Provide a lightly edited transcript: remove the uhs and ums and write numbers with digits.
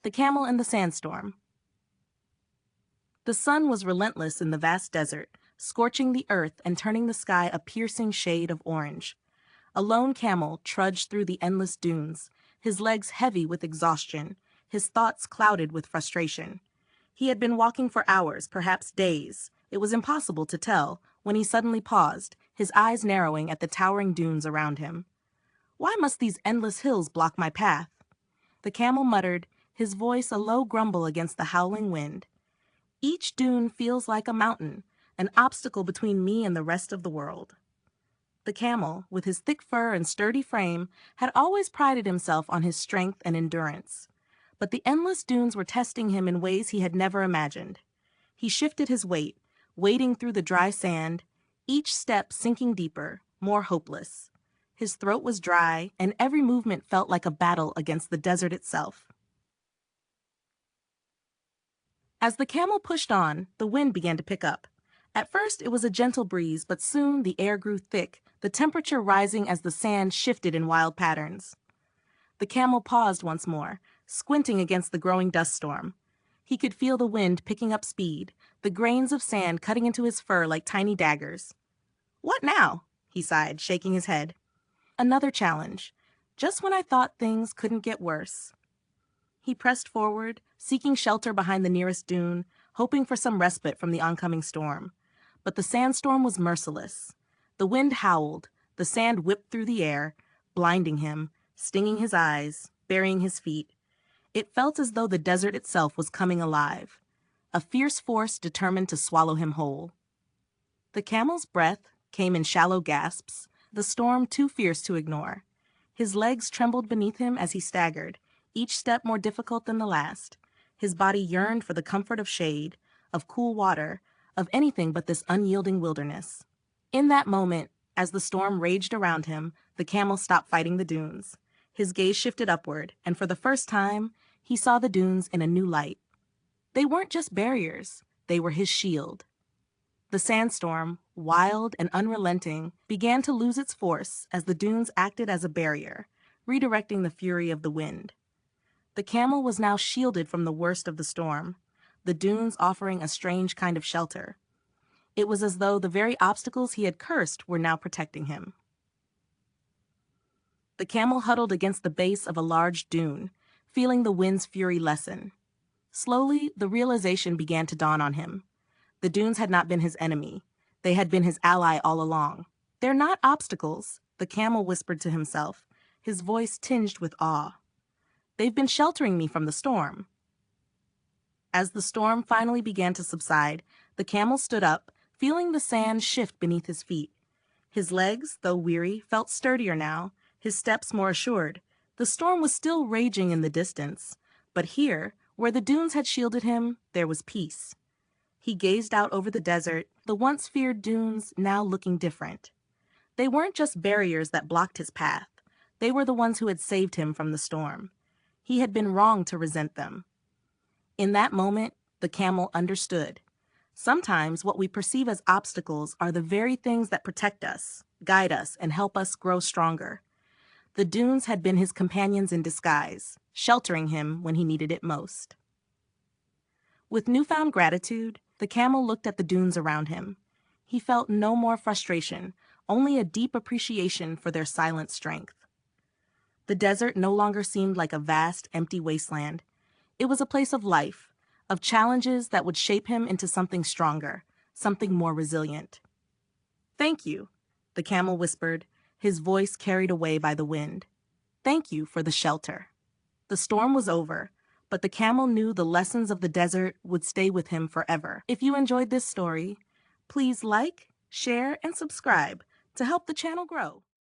The Camel and the Sandstorm. The sun was relentless in the vast desert, scorching the earth and turning the sky a piercing shade of orange. A lone camel trudged through the endless dunes, his legs heavy with exhaustion, his thoughts clouded with frustration. He had been walking for hours, perhaps days. It was impossible to tell, when he suddenly paused, his eyes narrowing at the towering dunes around him. Why must these endless hills block my path? The camel muttered, his voice a low grumble against the howling wind. Each dune feels like a mountain, an obstacle between me and the rest of the world. The camel, with his thick fur and sturdy frame, had always prided himself on his strength and endurance. But the endless dunes were testing him in ways he had never imagined. He shifted his weight, wading through the dry sand, each step sinking deeper, more hopeless. His throat was dry, and every movement felt like a battle against the desert itself. As the camel pushed on, the wind began to pick up. At first, it was a gentle breeze, but soon the air grew thick, the temperature rising as the sand shifted in wild patterns. The camel paused once more, squinting against the growing dust storm. He could feel the wind picking up speed, the grains of sand cutting into his fur like tiny daggers. "What now?" he sighed, shaking his head. Another challenge. Just when I thought things couldn't get worse. He pressed forward, seeking shelter behind the nearest dune, hoping for some respite from the oncoming storm. But the sandstorm was merciless. The wind howled, the sand whipped through the air, blinding him, stinging his eyes, burying his feet. It felt as though the desert itself was coming alive, a fierce force determined to swallow him whole. The camel's breath came in shallow gasps, the storm too fierce to ignore. His legs trembled beneath him as he staggered, each step more difficult than the last. His body yearned for the comfort of shade, of cool water, of anything but this unyielding wilderness. In that moment, as the storm raged around him, the camel stopped fighting the dunes. His gaze shifted upward, and for the first time, he saw the dunes in a new light. They weren't just barriers, they were his shield. The sandstorm, wild and unrelenting, began to lose its force as the dunes acted as a barrier, redirecting the fury of the wind. The camel was now shielded from the worst of the storm, the dunes offering a strange kind of shelter. It was as though the very obstacles he had cursed were now protecting him. The camel huddled against the base of a large dune, feeling the wind's fury lessen. Slowly, the realization began to dawn on him. The dunes had not been his enemy. They had been his ally all along. "They're not obstacles," the camel whispered to himself, his voice tinged with awe. "They've been sheltering me from the storm." As the storm finally began to subside, the camel stood up, feeling the sand shift beneath his feet. His legs, though weary, felt sturdier now, his steps more assured. The storm was still raging in the distance, but here, where the dunes had shielded him, there was peace. He gazed out over the desert, the once feared dunes now looking different. They weren't just barriers that blocked his path. They were the ones who had saved him from the storm. He had been wrong to resent them. In that moment, the camel understood. Sometimes what we perceive as obstacles are the very things that protect us, guide us, and help us grow stronger. The dunes had been his companions in disguise, sheltering him when he needed it most. With newfound gratitude, the camel looked at the dunes around him. He felt no more frustration, only a deep appreciation for their silent strength. The desert no longer seemed like a vast, empty wasteland. It was a place of life, of challenges that would shape him into something stronger, something more resilient. "Thank you," the camel whispered, his voice carried away by the wind. "Thank you for the shelter." The storm was over, but the camel knew the lessons of the desert would stay with him forever. If you enjoyed this story, please like, share, and subscribe to help the channel grow.